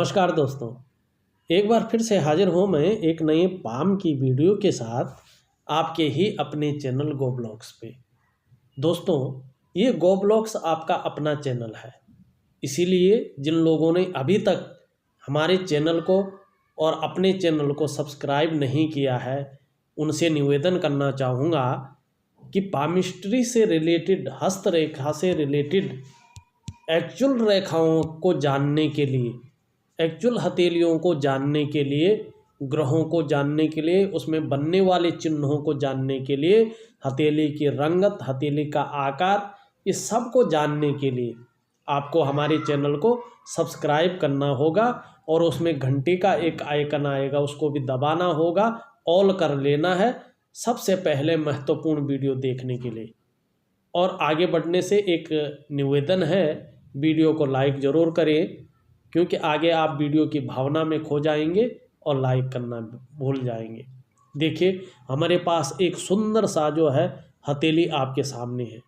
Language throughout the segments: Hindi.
नमस्कार दोस्तों, एक बार फिर से हाजिर हूँ मैं एक नए पाम की वीडियो के साथ आपके ही अपने चैनल गो ब्लॉग्स पे। दोस्तों, ये गो ब्लॉग्स आपका अपना चैनल है, इसीलिए जिन लोगों ने अभी तक हमारे चैनल को और अपने चैनल को सब्सक्राइब नहीं किया है, उनसे निवेदन करना चाहूँगा कि पामिस्ट्री से रिलेटेड, हस्तरेखा से रिलेटेड एक्चुअल रेखाओं को जानने के लिए, एक्चुअल हथेलियों को जानने के लिए, ग्रहों को जानने के लिए, उसमें बनने वाले चिन्हों को जानने के लिए, हथेली की रंगत, हथेली का आकार, इस सब को जानने के लिए आपको हमारे चैनल को सब्सक्राइब करना होगा और उसमें घंटी का एक आइकन आएगा, उसको भी दबाना होगा, ऑल कर लेना है सबसे पहले महत्वपूर्ण वीडियो देखने के लिए। और आगे बढ़ने से एक निवेदन है, वीडियो को लाइक ज़रूर करें, क्योंकि आगे आप वीडियो की भावना में खो जाएंगे और लाइक करना भूल जाएंगे। देखिए, हमारे पास एक सुंदर सा जो है हथेली आपके सामने है।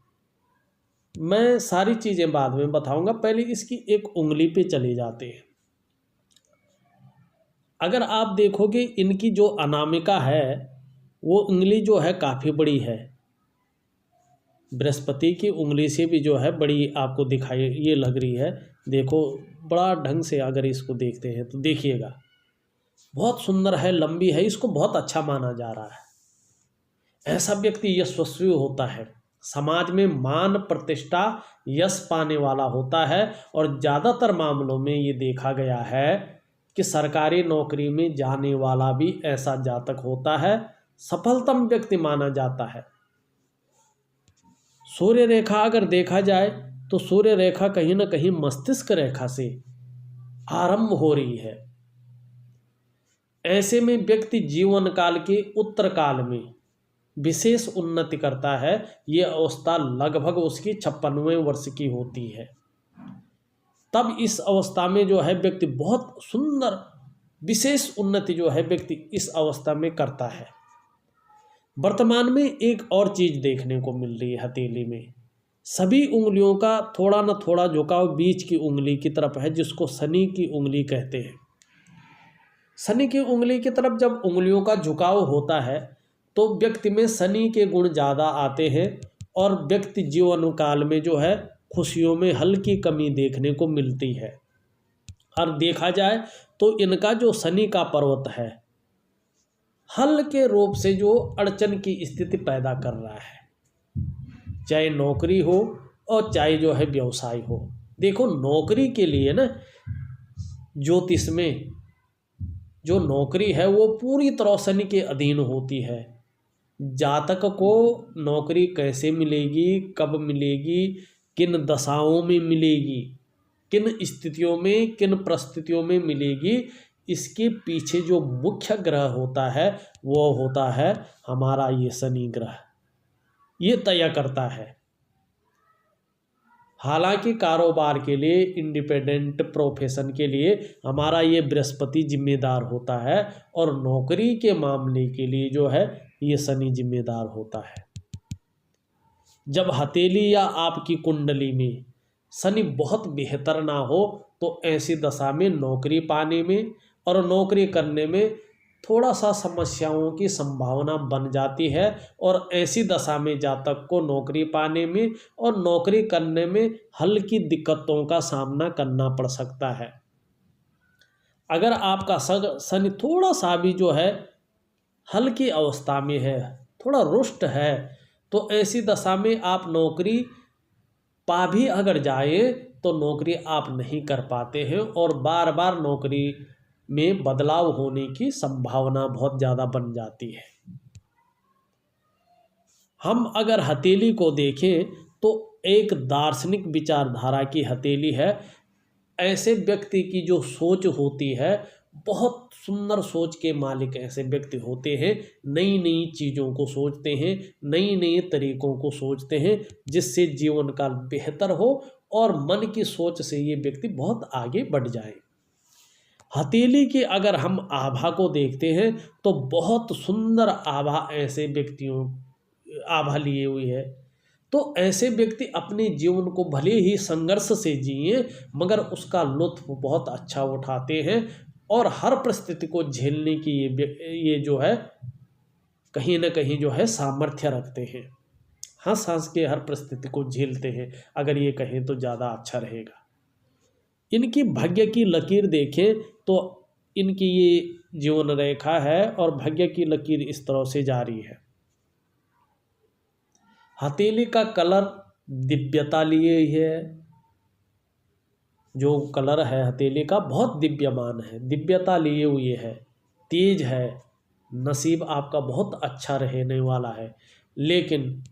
मैं सारी चीज़ें बाद में बताऊंगा, पहले इसकी एक उंगली पे चले जाते हैं। अगर आप देखोगे, इनकी जो अनामिका है वो उंगली जो है काफ़ी बड़ी है, बृहस्पति की उंगली से भी जो है बड़ी आपको दिखाई ये लग रही है। देखो, बड़ा ढंग से अगर इसको देखते हैं तो देखिएगा, बहुत सुंदर है, लंबी है, इसको बहुत अच्छा माना जा रहा है। ऐसा व्यक्ति यशस्वी होता है, समाज में मान प्रतिष्ठा यश पाने वाला होता है। और ज़्यादातर मामलों में ये देखा गया है कि सरकारी नौकरी में जाने वाला भी ऐसा जातक होता है, सफलतम व्यक्ति माना जाता है। सूर्य रेखा अगर देखा जाए तो सूर्य रेखा कहीं ना कहीं मस्तिष्क रेखा से आरंभ हो रही है। ऐसे में व्यक्ति जीवन काल के उत्तर काल में विशेष उन्नति करता है। ये अवस्था लगभग उसकी 56वें वर्ष की होती है। तब इस अवस्था में जो है व्यक्ति बहुत सुंदर विशेष उन्नति जो है व्यक्ति इस अवस्था में करता है। वर्तमान में एक और चीज़ देखने को मिल रही है, हथेली में सभी उंगलियों का थोड़ा न थोड़ा झुकाव बीच की उंगली की तरफ है, जिसको शनि की उंगली कहते हैं। शनि की उंगली की तरफ जब उंगलियों का झुकाव होता है तो व्यक्ति में शनि के गुण ज़्यादा आते हैं और व्यक्ति जीवन काल में जो है खुशियों में हल्की कमी देखने को मिलती है। और देखा जाए तो इनका जो शनि का पर्वत है, हल्के रूप से जो अड़चन की स्थिति पैदा कर रहा है, चाहे नौकरी हो और चाहे जो है व्यवसाय हो। देखो, नौकरी के लिए ना, ज्योतिष में जो नौकरी है वो पूरी तरह शनि के अधीन होती है। जातक को नौकरी कैसे मिलेगी, कब मिलेगी, किन दशाओं में मिलेगी, किन स्थितियों में, किन परिस्थितियों में मिलेगी, इसके पीछे जो मुख्य ग्रह होता है वो होता है हमारा ये शनि ग्रह, ये तय करता है। हालांकि कारोबार के लिए, इंडिपेंडेंट प्रोफेशन के लिए हमारा ये बृहस्पति जिम्मेदार होता है और नौकरी के मामले के लिए जो है ये शनि जिम्मेदार होता है। जब हथेली या आपकी कुंडली में शनि बहुत बेहतर ना हो तो ऐसी दशा में नौकरी पाने में और नौकरी करने में थोड़ा सा समस्याओं की संभावना बन जाती है। और ऐसी दशा में जातक को नौकरी पाने में और नौकरी करने में हल्की दिक्कतों का सामना करना पड़ सकता है। अगर आपका शनि थोड़ा सा भी जो है हल्की अवस्था में है, थोड़ा रुष्ट है, तो ऐसी दशा में आप नौकरी पा भी अगर जाए तो नौकरी आप नहीं कर पाते हैं और बार बार नौकरी में बदलाव होने की संभावना बहुत ज़्यादा बन जाती है। हम अगर हथेली को देखें तो एक दार्शनिक विचारधारा की हथेली है। ऐसे व्यक्ति की जो सोच होती है, बहुत सुंदर सोच के मालिक ऐसे व्यक्ति होते हैं, नई नई चीज़ों को सोचते हैं, नई नई तरीकों को सोचते हैं, जिससे जीवन काल बेहतर हो और मन की सोच से ये व्यक्ति बहुत आगे बढ़ जाए। हथेली की अगर हम आभा को देखते हैं तो बहुत सुंदर आभा ऐसे व्यक्तियों आभा लिए हुई है। तो ऐसे व्यक्ति अपने जीवन को भले ही संघर्ष से जिए मगर उसका लुत्फ बहुत अच्छा उठाते हैं और हर परिस्थिति को झेलने की ये जो है कहीं ना कहीं जो है सामर्थ्य रखते हैं। हंस हंस के हर परिस्थिति को झेलते हैं, अगर ये कहें तो ज़्यादा अच्छा रहेगा। इनकी भाग्य की लकीर देखें तो इनकी ये जीवन रेखा है और भाग्य की लकीर इस तरह से जारी है। हथेली का कलर दिव्यता लिए है, जो कलर है हथेली का बहुत दिव्यमान है, दिव्यता लिए हुए है, तेज है, नसीब आपका बहुत अच्छा रहने वाला है। लेकिन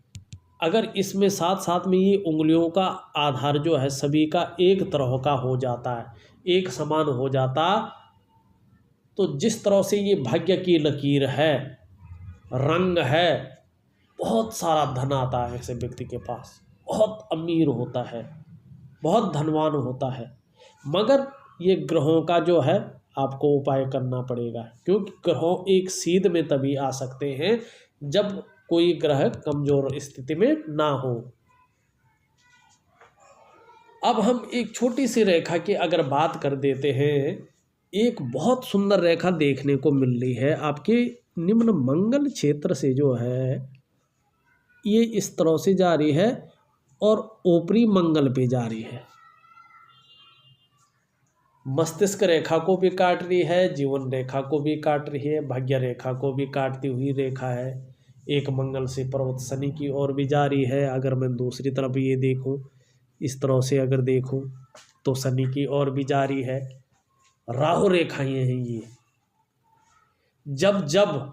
अगर इसमें साथ साथ में ये उंगलियों का आधार जो है सभी का एक तरह का हो जाता है, एक समान हो जाता, तो जिस तरह से ये भाग्य की लकीर है, रंग है, बहुत सारा धन आता है ऐसे व्यक्ति के पास, बहुत अमीर होता है, बहुत धनवान होता है। मगर ये ग्रहों का जो है आपको उपाय करना पड़ेगा, क्योंकि ग्रहों एक सीध में तभी आ सकते हैं जब कोई ग्रह कमजोर स्थिति में ना हो। अब हम एक छोटी सी रेखा की अगर बात कर देते हैं, एक बहुत सुंदर रेखा देखने को मिल रही है आपके निम्न मंगल क्षेत्र से जो है ये इस तरह से जा रही है और ऊपरी मंगल पे जा रही है, मस्तिष्क रेखा को भी काट रही है, जीवन रेखा को भी काट रही है, भाग्य रेखा को भी काटती हुई रेखा है। एक मंगल से पर्वत शनि की ओर भी जा रही है। अगर मैं दूसरी तरफ ये देखूं, इस तरह से अगर देखूं तो शनि की ओर भी जा रही है। राहु रेखाएं हैं ये। जब जब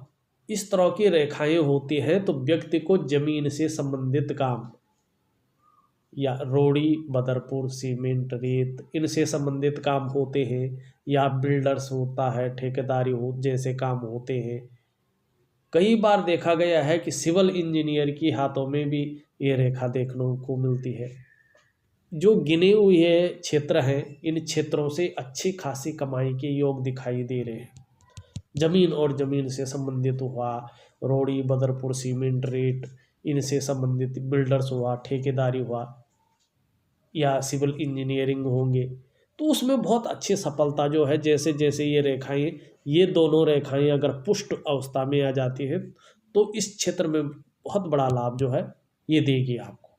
इस तरह की रेखाएं होती हैं तो व्यक्ति को जमीन से संबंधित काम या रोड़ी, बदरपुर, सीमेंट, रेत, इनसे संबंधित काम होते हैं, या बिल्डर्स होता है, ठेकेदारी हो जैसे काम होते हैं। कई बार देखा गया है कि सिविल इंजीनियर की हाथों में भी ये रेखा देखने को मिलती है। जो गिने हुए क्षेत्र हैं, इन क्षेत्रों से अच्छी खासी कमाई के योग दिखाई दे रहे हैं। जमीन और जमीन से संबंधित हुआ, रोड़ी, बदरपुर, सीमेंट, रेत, इनसे संबंधित बिल्डर्स हुआ, ठेकेदारी हुआ या सिविल इंजीनियरिंग होंगे, तो उसमें बहुत अच्छी सफलता जो है, जैसे जैसे ये रेखाएं, ये दोनों रेखाएं अगर पुष्ट अवस्था में आ जाती हैं तो इस क्षेत्र में बहुत बड़ा लाभ जो है ये देगी आपको।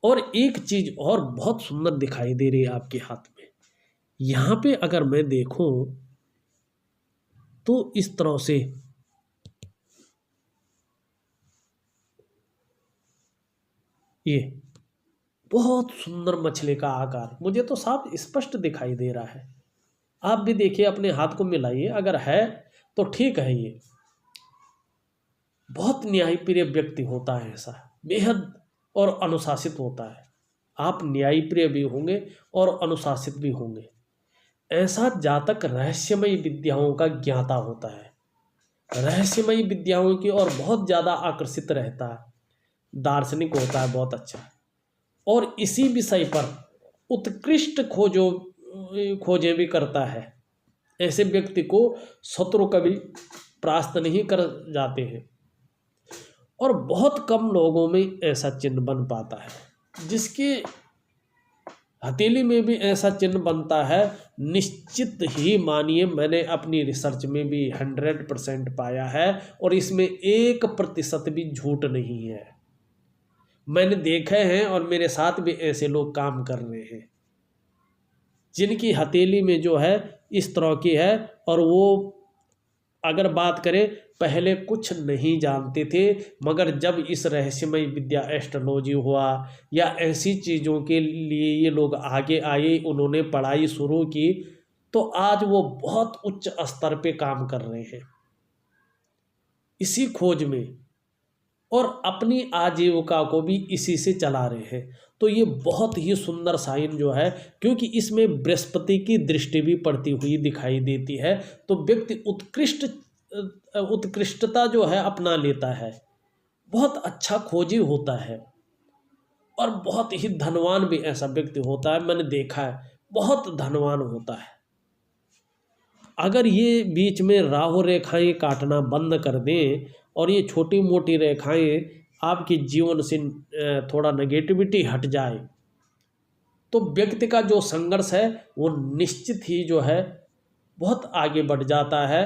और एक चीज और बहुत सुंदर दिखाई दे रही है आपके हाथ में, यहाँ पे अगर मैं देखूं तो इस तरह से ये बहुत सुंदर मछली का आकार मुझे तो साफ स्पष्ट दिखाई दे रहा है। आप भी देखिए, अपने हाथ को मिलाइए, अगर है तो ठीक है। ये बहुत न्यायप्रिय व्यक्ति होता है, ऐसा बेहद और अनुशासित होता है। आप न्यायप्रिय भी होंगे और अनुशासित भी होंगे। ऐसा जातक रहस्यमयी विद्याओं का ज्ञाता होता है, रहस्यमयी विद्याओं की ओर बहुत ज़्यादा आकर्षित रहता है, दार्शनिक होता है बहुत अच्छा, और इसी विषय पर उत्कृष्ट खोजें भी करता है। ऐसे व्यक्ति को शत्रु कभी परास्त नहीं कर जाते हैं, और बहुत कम लोगों में ऐसा चिन्ह बन पाता है। जिसके हथेली में भी ऐसा चिन्ह बनता है, निश्चित ही मानिए, मैंने अपनी रिसर्च में भी 100% पाया है, और इसमें 1% भी झूठ नहीं है। मैंने देखे हैं और मेरे साथ भी ऐसे लोग काम कर रहे हैं जिनकी हथेली में जो है इस तरह की है, और वो अगर बात करें पहले कुछ नहीं जानते थे, मगर जब इस रहस्यमय विद्या एस्ट्रोलॉजी हुआ या ऐसी चीज़ों के लिए ये लोग आगे आए, उन्होंने पढ़ाई शुरू की, तो आज वो बहुत उच्च स्तर पे काम कर रहे हैं इसी खोज में, और अपनी आजीविका को भी इसी से चला रहे हैं। तो ये बहुत ही सुंदर साइन जो है, क्योंकि इसमें बृहस्पति की दृष्टि भी पड़ती हुई दिखाई देती है, तो व्यक्ति उत्कृष्टता जो है अपना लेता है, बहुत अच्छा खोजी होता है, और बहुत ही धनवान भी ऐसा व्यक्ति होता है। मैंने देखा है बहुत धनवान होता है। अगर ये बीच में राहु रेखाएं काटना बंद कर दें और ये छोटी मोटी रेखाएं आपके जीवन से थोड़ा नेगेटिविटी हट जाए, तो व्यक्ति का जो संघर्ष है वो निश्चित ही जो है बहुत आगे बढ़ जाता है,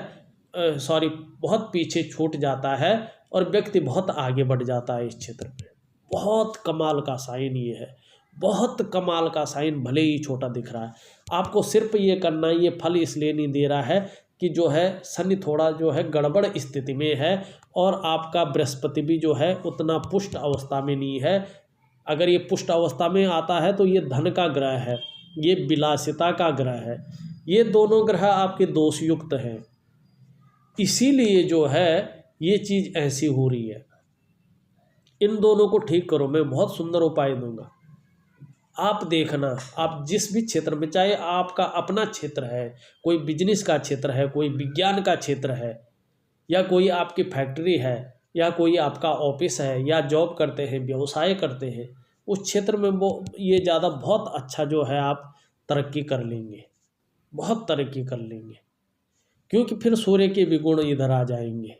बहुत पीछे छूट जाता है और व्यक्ति बहुत आगे बढ़ जाता है इस क्षेत्र में। बहुत कमाल का साइन ये है, बहुत कमाल का साइन, भले ही छोटा दिख रहा है। आपको सिर्फ ये करना है, ये फल इसलिए नहीं दे रहा है कि जो है शनि थोड़ा जो है गड़बड़ स्थिति में है और आपका बृहस्पति भी जो है उतना पुष्ट अवस्था में नहीं है। अगर ये पुष्ट अवस्था में आता है तो ये धन का ग्रह है, ये विलासिता का ग्रह है, ये दोनों ग्रह आपके दोष युक्त हैं। इसीलिए जो है ये चीज़ ऐसी हो रही है। इन दोनों को ठीक करो, मैं बहुत सुंदर उपाय दूंगा। आप देखना, आप जिस भी क्षेत्र में, चाहे आपका अपना क्षेत्र है, कोई बिजनेस का क्षेत्र है, कोई विज्ञान का क्षेत्र है, या कोई आपकी फैक्ट्री है, या कोई आपका ऑफिस है, या जॉब करते हैं, व्यवसाय करते हैं, उस क्षेत्र में वो ये ज़्यादा बहुत अच्छा जो है आप तरक्की कर लेंगे, बहुत तरक्की कर लेंगे, क्योंकि फिर सूर्य के विगुण इधर आ जाएंगे।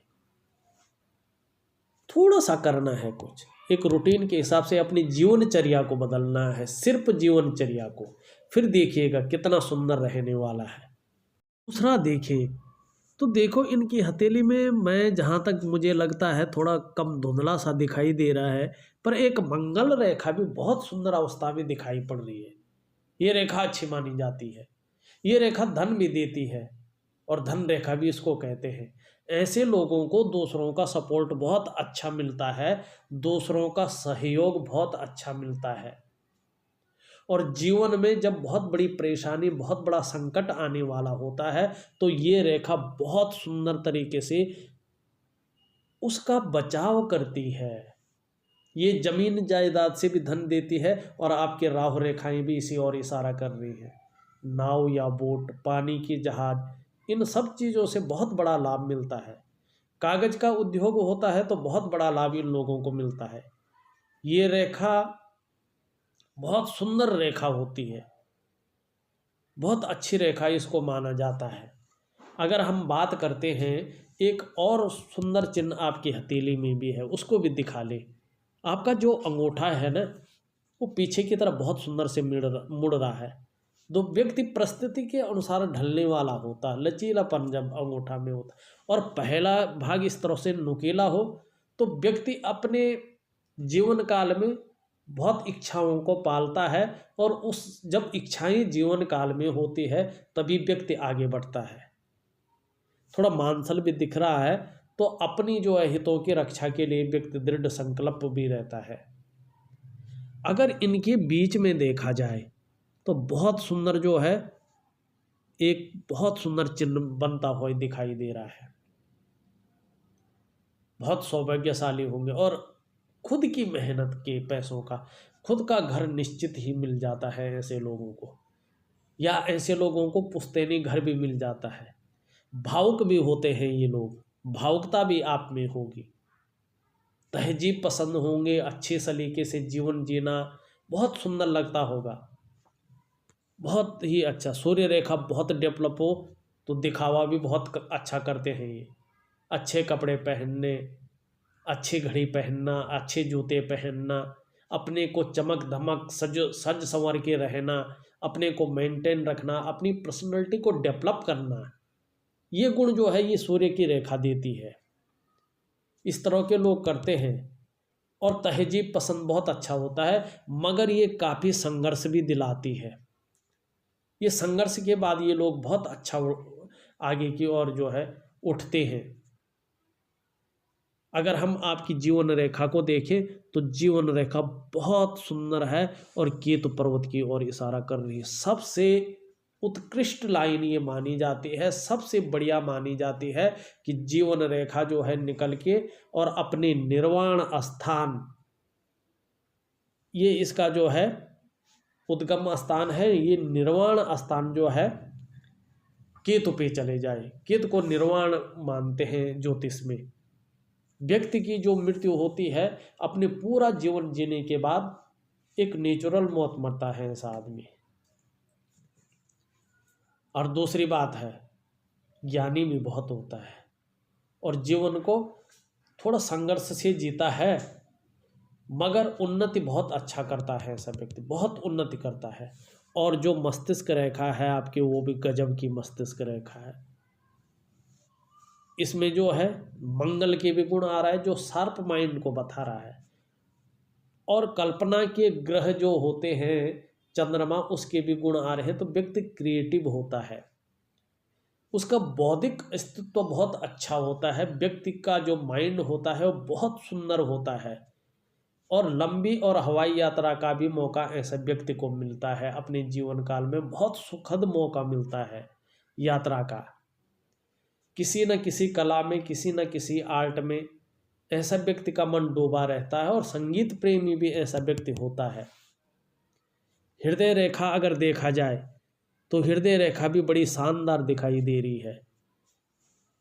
थोड़ा सा करना है कुछ, एक रूटीन के हिसाब से अपनी जीवनचर्या को बदलना है, सिर्फ जीवनचर्या को, फिर देखिएगा कितना सुंदर रहने वाला है। दूसरा देखिए तो देखो इनकी हथेली में, मैं जहाँ तक मुझे लगता है थोड़ा कम धुंधला सा दिखाई दे रहा है, पर एक मंगल रेखा भी बहुत सुंदर अवस्था में दिखाई पड़ रही है। ये रेखा अच्छी मानी जाती है, ये रेखा धन भी देती है और धन रेखा भी इसको कहते हैं। ऐसे लोगों को दूसरों का सपोर्ट बहुत अच्छा मिलता है, दूसरों का सहयोग बहुत अच्छा मिलता है, और जीवन में जब बहुत बड़ी परेशानी, बहुत बड़ा संकट आने वाला होता है तो ये रेखा बहुत सुंदर तरीके से उसका बचाव करती है। ये जमीन जायदाद से भी धन देती है, और आपके राहु रेखाएं भी इसी ओर इशारा कर रही है। नाव या बोट, पानी की जहाज, इन सब चीज़ों से बहुत बड़ा लाभ मिलता है। कागज का उद्योग होता है तो बहुत बड़ा लाभ इन लोगों को मिलता है। ये रेखा बहुत सुंदर रेखा होती है, बहुत अच्छी रेखा इसको माना जाता है। अगर हम बात करते हैं, एक और सुंदर चिन्ह आपकी हथेली में भी है, उसको भी दिखा ले। आपका जो अंगूठा है ना, वो पीछे की तरफ बहुत सुंदर से मुड़ रहा है। तो व्यक्ति परिस्थिति के अनुसार ढलने वाला होता है, लचीलापन जब अंगूठा में होता, और पहला भाग इस तरह से नुकीला हो तो व्यक्ति अपने जीवन काल में बहुत इच्छाओं को पालता है, और उस जब इच्छाएं जीवन काल में होती है तभी व्यक्ति आगे बढ़ता है। थोड़ा मांसल भी दिख रहा है, तो अपनी जो है हितों की रक्षा के लिए व्यक्ति दृढ़ संकल्प भी रहता है। अगर इनके बीच में देखा जाए तो बहुत सुंदर जो है एक बहुत सुंदर चिन्ह बनता हुआ दिखाई दे रहा है। बहुत सौभाग्यशाली होंगे, और खुद की मेहनत के पैसों का खुद का घर निश्चित ही मिल जाता है ऐसे लोगों को, या ऐसे लोगों को पुश्तैनी घर भी मिल जाता है। भावुक भी होते हैं ये लोग, भावुकता भी आप में होगी, तहजीब पसंद होंगे, अच्छे सलीके से जीवन जीना बहुत सुंदर लगता होगा, बहुत ही अच्छा। सूर्य रेखा बहुत डेवलप हो तो दिखावा भी बहुत अच्छा करते हैं ये। अच्छे कपड़े पहनने, अच्छी घड़ी पहनना, अच्छे जूते पहनना, अपने को चमक धमक सज संवर के रहना, अपने को मेंटेन रखना, अपनी पर्सनैलिटी को डेवलप करना, ये गुण जो है ये सूर्य की रेखा देती है। इस तरह के लोग करते हैं, और तहजीब पसंद बहुत अच्छा होता है, मगर ये काफ़ी संघर्ष भी दिलाती है। ये संघर्ष के बाद ये लोग बहुत अच्छा आगे की ओर जो है उठते हैं। अगर हम आपकी जीवन रेखा को देखें तो जीवन रेखा बहुत सुंदर है, और केतु पर्वत की ओर इशारा कर रही है। सबसे उत्कृष्ट लाइन ये मानी जाती है, सबसे बढ़िया मानी जाती है कि जीवन रेखा जो है निकल के और अपने निर्वाण स्थान, ये इसका जो है उद्गम स्थान है, ये निर्वाण स्थान जो है केतु पे चले जाए। केतु को निर्वाण मानते हैं ज्योतिष में। व्यक्ति की जो मृत्यु होती है, अपने पूरा जीवन जीने के बाद एक नेचुरल मौत मरता है ऐसा आदमी। और दूसरी बात है, ज्ञानी भी बहुत होता है और जीवन को थोड़ा संघर्ष से जीता है, मगर उन्नति बहुत अच्छा करता है ऐसा व्यक्ति, बहुत उन्नति करता है। और जो मस्तिष्क रेखा है आपकी, वो भी गजब की मस्तिष्क रेखा है। इसमें जो है मंगल के भी गुण आ रहा है, जो शार्प माइंड को बता रहा है। और कल्पना के ग्रह जो होते हैं, चंद्रमा, उसके भी गुण आ रहे हैं। तो व्यक्ति क्रिएटिव होता है, उसका बौद्धिक अस्तित्व बहुत अच्छा होता है। व्यक्ति का जो माइंड होता है वो बहुत सुंदर होता है। और लंबी और हवाई यात्रा का भी मौका ऐसे व्यक्ति को मिलता है अपने जीवन काल में। बहुत सुखद मौका मिलता है यात्रा का, किसी न किसी कला में, किसी न किसी आर्ट में ऐसा व्यक्ति का मन डूबा रहता है। और संगीत प्रेमी भी ऐसा व्यक्ति होता है। हृदय रेखा अगर देखा जाए तो हृदय रेखा भी बड़ी शानदार दिखाई दे रही है।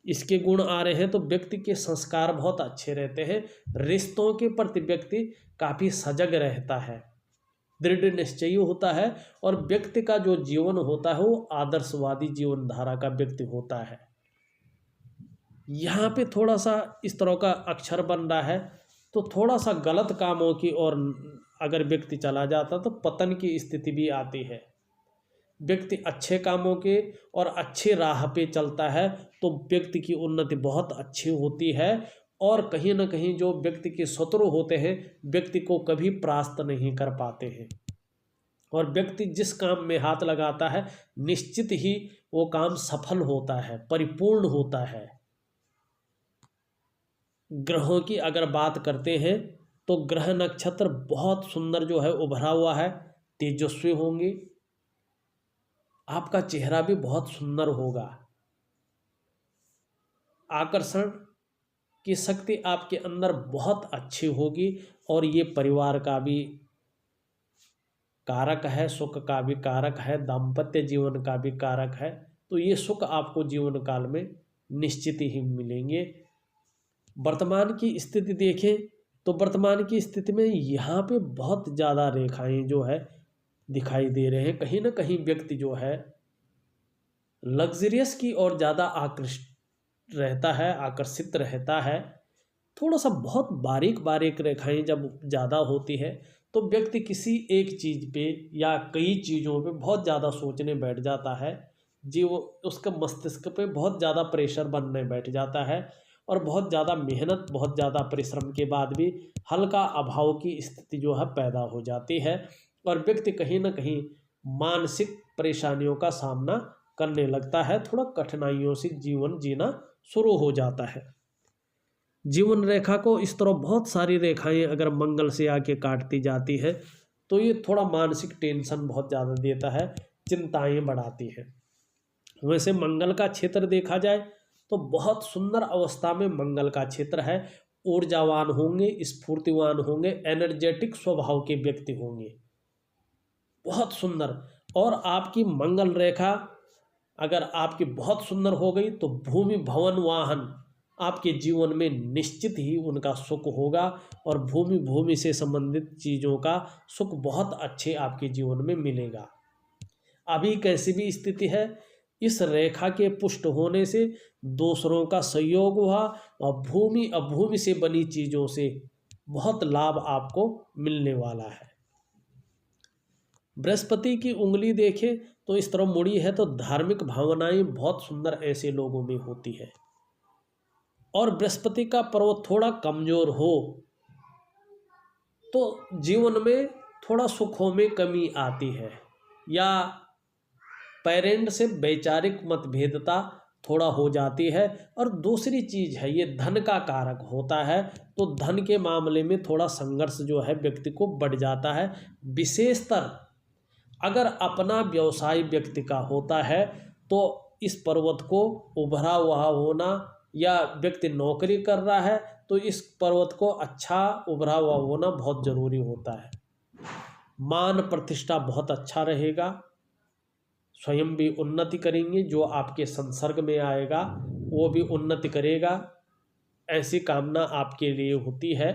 इसके गुण आ रहे हैं तो व्यक्ति के संस्कार बहुत अच्छे रहते हैं। रिश्तों के प्रति व्यक्ति काफ़ी सजग रहता है, दृढ़ निश्चयी होता है। और व्यक्ति का जो जीवन होता है वो आदर्शवादी जीवन धारा का व्यक्ति होता है। यहाँ पे थोड़ा सा इस तरह का अक्षर बन रहा है, तो थोड़ा सा गलत कामों की ओर अगर व्यक्ति चला जाता तो पतन की स्थिति भी आती है। व्यक्ति अच्छे कामों के और अच्छे राह पे चलता है तो व्यक्ति की उन्नति बहुत अच्छी होती है। और कहीं ना कहीं जो व्यक्ति के शत्रु होते हैं, व्यक्ति को कभी परास्त नहीं कर पाते हैं। और व्यक्ति जिस काम में हाथ लगाता है, निश्चित ही वो काम सफल होता है, परिपूर्ण होता है। ग्रहों की अगर बात करते हैं तो ग्रह नक्षत्र बहुत सुंदर जो है उभरा हुआ है, तेजस्वी होंगे। आपका चेहरा भी बहुत सुंदर होगा। आकर्षण की शक्ति आपके अंदर बहुत अच्छी होगी। और ये परिवार का भी कारक है, सुख का भी कारक है, दाम्पत्य जीवन का भी कारक है। तो ये सुख आपको जीवन काल में निश्चित ही मिलेंगे। वर्तमान की स्थिति देखें तो वर्तमान की स्थिति में यहाँ पे बहुत ज़्यादा रेखाएं जो है दिखाई दे रहे हैं। कहीं ना कहीं व्यक्ति जो है लग्जरियस की ओर ज़्यादा आकृष्ट रहता है, आकर्षित रहता है। थोड़ा सा बहुत बारीक बारीक रेखाएं जब ज़्यादा होती है तो व्यक्ति किसी एक चीज़ पे या कई चीज़ों पे बहुत ज़्यादा सोचने बैठ जाता है। जीव उसका मस्तिष्क पे बहुत ज़्यादा प्रेशर बनने बैठ जाता है। और बहुत ज़्यादा मेहनत, बहुत ज़्यादा परिश्रम के बाद भी हल्का अभाव की स्थिति जो है पैदा हो जाती है। और व्यक्ति कहीं ना कहीं मानसिक परेशानियों का सामना करने लगता है, थोड़ा कठिनाइयों से जीवन जीना शुरू हो जाता है। जीवन रेखा को इस तरह बहुत सारी रेखाएं अगर मंगल से आके काटती जाती है तो ये थोड़ा मानसिक टेंशन बहुत ज़्यादा देता है, चिंताएं बढ़ाती है। वैसे मंगल का क्षेत्र देखा जाए तो बहुत सुंदर अवस्था में मंगल का क्षेत्र है। ऊर्जावान होंगे, स्फूर्तिवान होंगे, एनर्जेटिक स्वभाव के व्यक्ति होंगे, बहुत सुंदर। और आपकी मंगल रेखा अगर आपकी बहुत सुंदर हो गई तो भूमि, भवन, वाहन आपके जीवन में निश्चित ही उनका सुख होगा। और भूमि से संबंधित चीज़ों का सुख बहुत अच्छे आपके जीवन में मिलेगा। अभी कैसी भी स्थिति है, इस रेखा के पुष्ट होने से दूसरों का सहयोग हुआ और भूमि अभूमि से बनी चीज़ों से बहुत लाभ आपको मिलने वाला है। बृहस्पति की उंगली देखें तो इस तरह मुड़ी है, तो धार्मिक भावनाएं बहुत सुंदर ऐसे लोगों में होती है। और बृहस्पति का पर्व थोड़ा कमजोर हो तो जीवन में थोड़ा सुखों में कमी आती है, या पेरेंट से वैचारिक मतभेदता थोड़ा हो जाती है। और दूसरी चीज़ है, ये धन का कारक होता है, तो धन के मामले में थोड़ा संघर्ष जो है व्यक्ति को बढ़ जाता है। विशेषतर अगर अपना व्यवसाय व्यक्ति का होता है तो इस पर्वत को उभरा हुआ होना, या व्यक्ति नौकरी कर रहा है तो इस पर्वत को अच्छा उभरा हुआ होना बहुत ज़रूरी होता है। मान प्रतिष्ठा बहुत अच्छा रहेगा, स्वयं भी उन्नति करेंगे, जो आपके संसर्ग में आएगा वो भी उन्नति करेगा, ऐसी कामना आपके लिए होती है।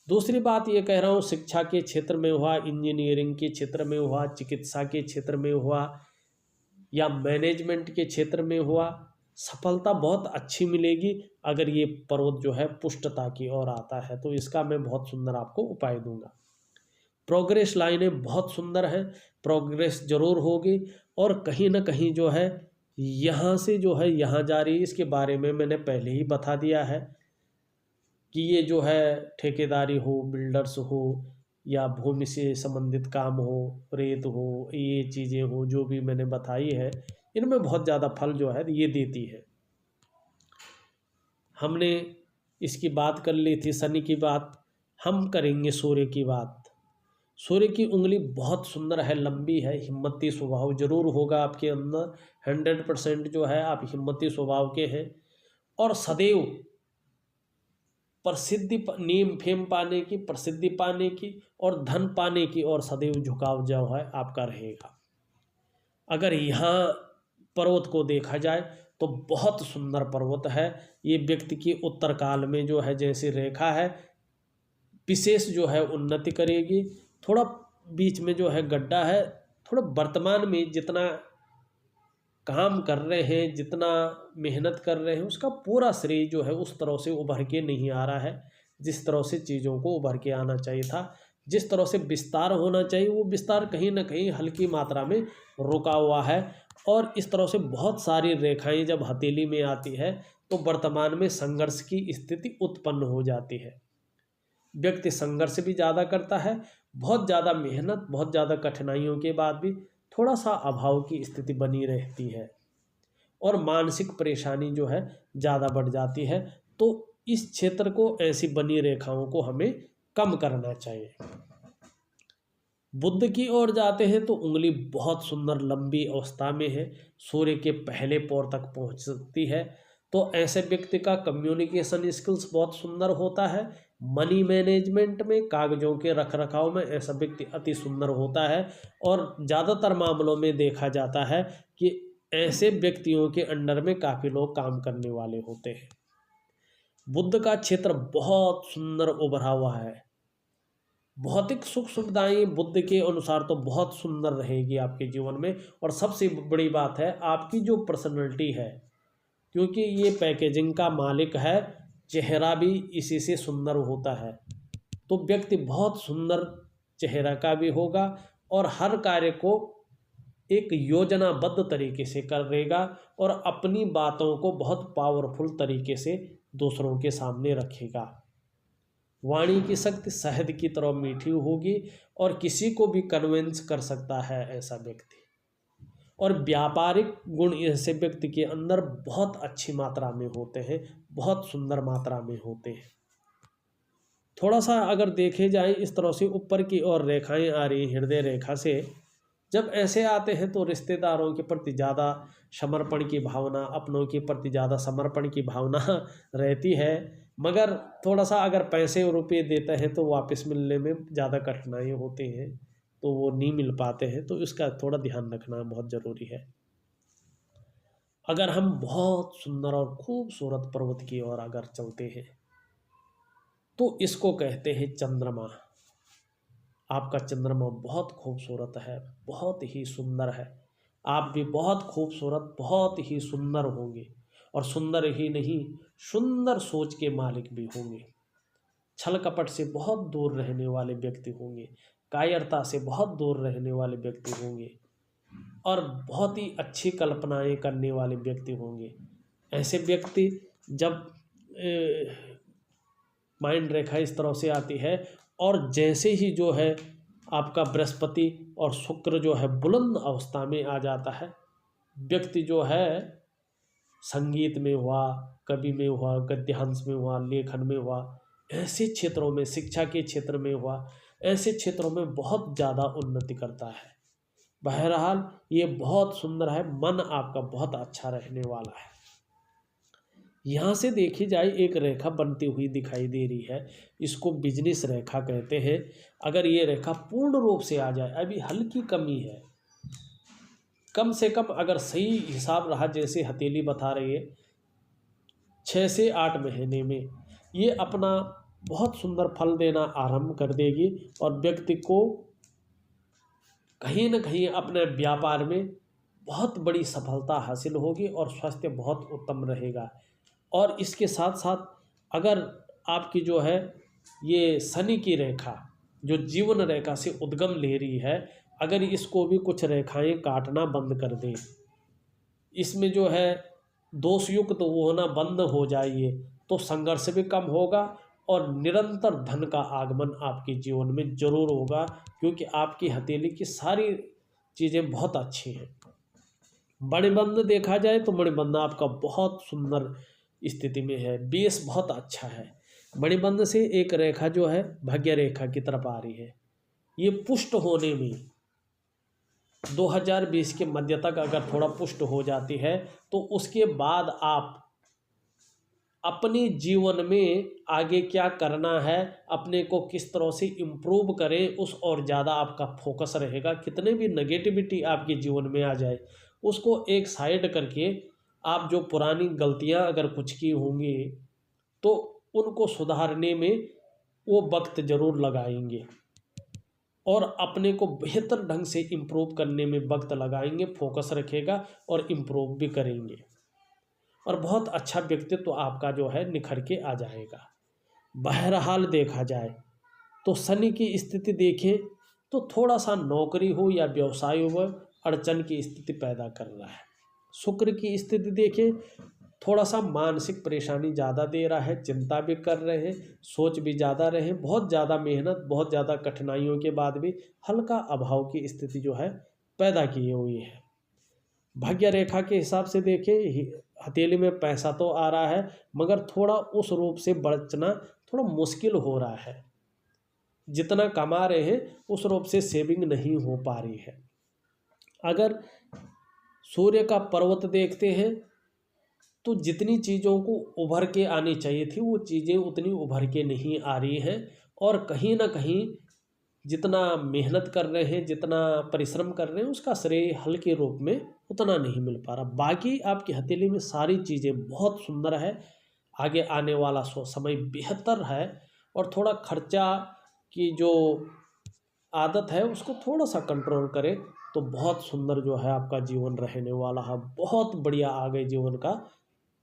दूसरी बात ये कह रहा हूँ, शिक्षा के क्षेत्र में हुआ, इंजीनियरिंग के क्षेत्र में हुआ, चिकित्सा के क्षेत्र में हुआ, या मैनेजमेंट के क्षेत्र में हुआ, सफलता बहुत अच्छी मिलेगी अगर ये पर्वत जो है पुष्टता की ओर आता है। तो इसका मैं बहुत सुंदर आपको उपाय दूंगा। प्रोग्रेस लाइनें बहुत सुंदर हैं, प्रोग्रेस जरूर होगी। और कहीं ना कहीं जो है यहाँ से जो है यहाँ जा रही है, इसके बारे में मैंने पहले ही बता दिया है कि ये जो है ठेकेदारी हो, बिल्डर्स हो, या भूमि से संबंधित काम हो, रेत हो, ये चीज़ें हो जो भी मैंने बताई है, इनमें बहुत ज़्यादा फल जो है ये देती है। हमने इसकी बात कर ली थी शनि की बात, हम करेंगे सूर्य की बात। सूर्य की उंगली बहुत सुंदर है, लंबी है, हिम्मती स्वभाव जरूर होगा आपके अंदर। 100% जो है आप हिम्मती स्वभाव के हैं। और सदैव प्रसिद्धि, नेम फेम पाने की, प्रसिद्धि पाने की और धन पाने की और सदैव झुकाव जो है आपका रहेगा। अगर यहाँ पर्वत को देखा जाए तो बहुत सुंदर पर्वत है। ये व्यक्ति की उत्तर काल में जो है जैसी रेखा है विशेष जो है उन्नति करेगी। थोड़ा बीच में जो है गड्ढा है, थोड़ा वर्तमान में जितना काम कर रहे हैं, जितना मेहनत कर रहे हैं, उसका पूरा श्रेय जो है उस तरह से उभर के नहीं आ रहा है जिस तरह से चीज़ों को उभर के आना चाहिए था। जिस तरह से विस्तार होना चाहिए वो विस्तार कहीं ना कहीं हल्की मात्रा में रुका हुआ है। और इस तरह से बहुत सारी रेखाएं जब हथेली में आती है तो वर्तमान में संघर्ष की स्थिति उत्पन्न हो जाती है। व्यक्ति संघर्ष भी ज़्यादा करता है, बहुत ज़्यादा मेहनत, बहुत ज़्यादा कठिनाइयों के बाद भी थोड़ा सा अभाव की स्थिति बनी रहती है और मानसिक परेशानी जो है ज़्यादा बढ़ जाती है। तो इस क्षेत्र को, ऐसी बनी रेखाओं को हमें कम करना चाहिए। बुध की ओर जाते हैं तो उंगली बहुत सुंदर लंबी अवस्था में है, सूर्य के पहले पौर तक पहुंच सकती है। तो ऐसे व्यक्ति का कम्युनिकेशन स्किल्स बहुत सुंदर होता है। मनी मैनेजमेंट में, कागजों के रख रखाव में ऐसा व्यक्ति अति सुंदर होता है। और ज़्यादातर मामलों में देखा जाता है कि ऐसे व्यक्तियों के अंडर में काफ़ी लोग काम करने वाले होते हैं। बुध का क्षेत्र बहुत सुंदर उभरा हुआ है। भौतिक सुख सुविधाएं बुद्ध के अनुसार तो बहुत सुंदर रहेगी आपके जीवन में। और सबसे बड़ी बात है आपकी जो पर्सनैलिटी है, क्योंकि ये पैकेजिंग का मालिक है, चेहरा भी इसी से सुंदर होता है। तो व्यक्ति बहुत सुंदर चेहरा का भी होगा और हर कार्य को एक योजनाबद्ध तरीके से करेगा और अपनी बातों को बहुत पावरफुल तरीके से दूसरों के सामने रखेगा। वाणी की शक्ति शहद की तरह मीठी होगी और किसी को भी कन्विंस कर सकता है ऐसा व्यक्ति। और व्यापारिक गुण ऐसे व्यक्ति के अंदर बहुत अच्छी मात्रा में होते हैं, बहुत सुंदर मात्रा में होते हैं। थोड़ा सा अगर देखे जाए इस तरह से ऊपर की ओर रेखाएं आ रही हृदय रेखा से, जब ऐसे आते हैं तो रिश्तेदारों के प्रति ज़्यादा समर्पण की भावना, अपनों के प्रति ज़्यादा समर्पण की भावना रहती है। मगर थोड़ा सा अगर पैसे और रुपये देते हैं तो वापस मिलने में ज़्यादा कठिनाई होती हैं, तो वो नहीं मिल पाते हैं। तो इसका थोड़ा ध्यान रखना बहुत ज़रूरी है। अगर हम बहुत सुंदर और खूबसूरत पर्वत की ओर अगर चलते हैं तो इसको कहते हैं चंद्रमा। आपका चंद्रमा बहुत खूबसूरत है, बहुत ही सुंदर है। आप भी बहुत खूबसूरत, बहुत ही सुंदर होंगे। और सुंदर ही नहीं, सुंदर सोच के मालिक भी होंगे। छल कपट से बहुत दूर रहने वाले व्यक्ति होंगे, कायरता से बहुत दूर रहने वाले व्यक्ति होंगे और बहुत ही अच्छी कल्पनाएं करने वाले व्यक्ति होंगे। ऐसे व्यक्ति जब माइंड रेखा इस तरह से आती है और जैसे ही जो है आपका बृहस्पति और शुक्र जो है बुलंद अवस्था में आ जाता है, व्यक्ति जो है संगीत में हुआ, कवि में हुआ, गद्यांश में हुआ, लेखन में हुआ, ऐसे क्षेत्रों में, शिक्षा के क्षेत्र में हुआ, ऐसे क्षेत्रों में बहुत ज़्यादा उन्नति करता है। बहरहाल ये बहुत सुंदर है, मन आपका बहुत अच्छा रहने वाला है। यहाँ से देखी जाए एक रेखा बनती हुई दिखाई दे रही है, इसको बिजनेस रेखा कहते हैं। अगर ये रेखा पूर्ण रूप से आ जाए, अभी हल्की कमी है, कम से कम अगर सही हिसाब रहा जैसे हथेली बता रही है, 6 से 8 महीने में ये अपना बहुत सुंदर फल देना आरंभ कर देगी और व्यक्ति को कहीं ना कहीं अपने व्यापार में बहुत बड़ी सफलता हासिल होगी और स्वास्थ्य बहुत उत्तम रहेगा। और इसके साथ साथ अगर आपकी जो है ये शनि की रेखा जो जीवन रेखा से उद्गम ले रही है, अगर इसको भी कुछ रेखाएं काटना बंद कर दें, इसमें जो है दोषयुक्त तो वो होना बंद हो जाइए, तो संघर्ष भी कम होगा और निरंतर धन का आगमन आपके जीवन में जरूर होगा, क्योंकि आपकी हथेली की सारी चीज़ें बहुत अच्छी हैं। मणिबंध देखा जाए तो मणिबंध आपका बहुत सुंदर स्थिति में है, बेस बहुत अच्छा है। मणिबंध से एक रेखा जो है भाग्य रेखा की तरफ आ रही है। ये पुष्ट होने में 2020 के मध्य तक अगर थोड़ा पुष्ट हो जाती है तो उसके बाद आप अपने जीवन में आगे क्या करना है, अपने को किस तरह से इम्प्रूव करें, उस और ज़्यादा आपका फोकस रहेगा। कितने भी नेगेटिविटी आपके जीवन में आ जाए उसको एक साइड करके आप जो पुरानी गलतियां अगर कुछ की होंगी तो उनको सुधारने में वो वक्त ज़रूर लगाएंगे और अपने को बेहतर ढंग से इम्प्रूव करने में वक्त लगाएंगे, फोकस रखेगा और इम्प्रूव भी करेंगे और बहुत अच्छा व्यक्तित्व आपका जो है निखर के आ जाएगा। बहरहाल देखा जाए तो शनि की स्थिति देखें तो थोड़ा सा नौकरी हो या व्यवसाय हो अड़चन की स्थिति पैदा कर रहा है। शुक्र की स्थिति देखें थोड़ा सा मानसिक परेशानी ज़्यादा दे रहा है, चिंता भी कर रहे हैं, सोच भी ज़्यादा रहे, बहुत ज़्यादा मेहनत, बहुत ज़्यादा कठिनाइयों के बाद भी हल्का अभाव की स्थिति जो है पैदा की हुई है। भाग्य रेखा के हिसाब से देखें हथेली में पैसा तो आ रहा है मगर थोड़ा उस रूप से बचना थोड़ा मुश्किल हो रहा है। जितना कमा रहे हैं उस रूप से सेविंग नहीं हो पा रही है। अगर सूर्य का पर्वत देखते हैं तो जितनी चीज़ों को उभर के आनी चाहिए थी वो चीज़ें उतनी उभर के नहीं आ रही हैं और कहीं ना कहीं जितना मेहनत कर रहे हैं, जितना परिश्रम कर रहे हैं उसका श्रेय हल्के रूप में उतना नहीं मिल पा रहा। बाकी आपकी हथेली में सारी चीज़ें बहुत सुंदर है, आगे आने वाला समय बेहतर है और थोड़ा खर्चा की जो आदत है उसको थोड़ा सा कंट्रोल करें तो बहुत सुंदर जो है आपका जीवन रहने वाला है। बहुत बढ़िया आगे जीवन का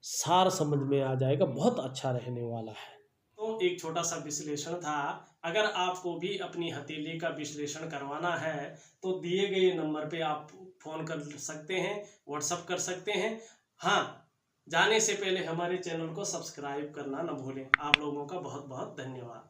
सार समझ में आ जाएगा, बहुत अच्छा रहने वाला है। तो एक छोटा सा विश्लेषण था। अगर आपको भी अपनी हथेली का विश्लेषण करवाना है तो दिए गए नंबर पे आप फ़ोन कर सकते हैं, व्हाट्सअप कर सकते हैं। हाँ, जाने से पहले हमारे चैनल को सब्सक्राइब करना न भूलें। आप लोगों का बहुत बहुत धन्यवाद।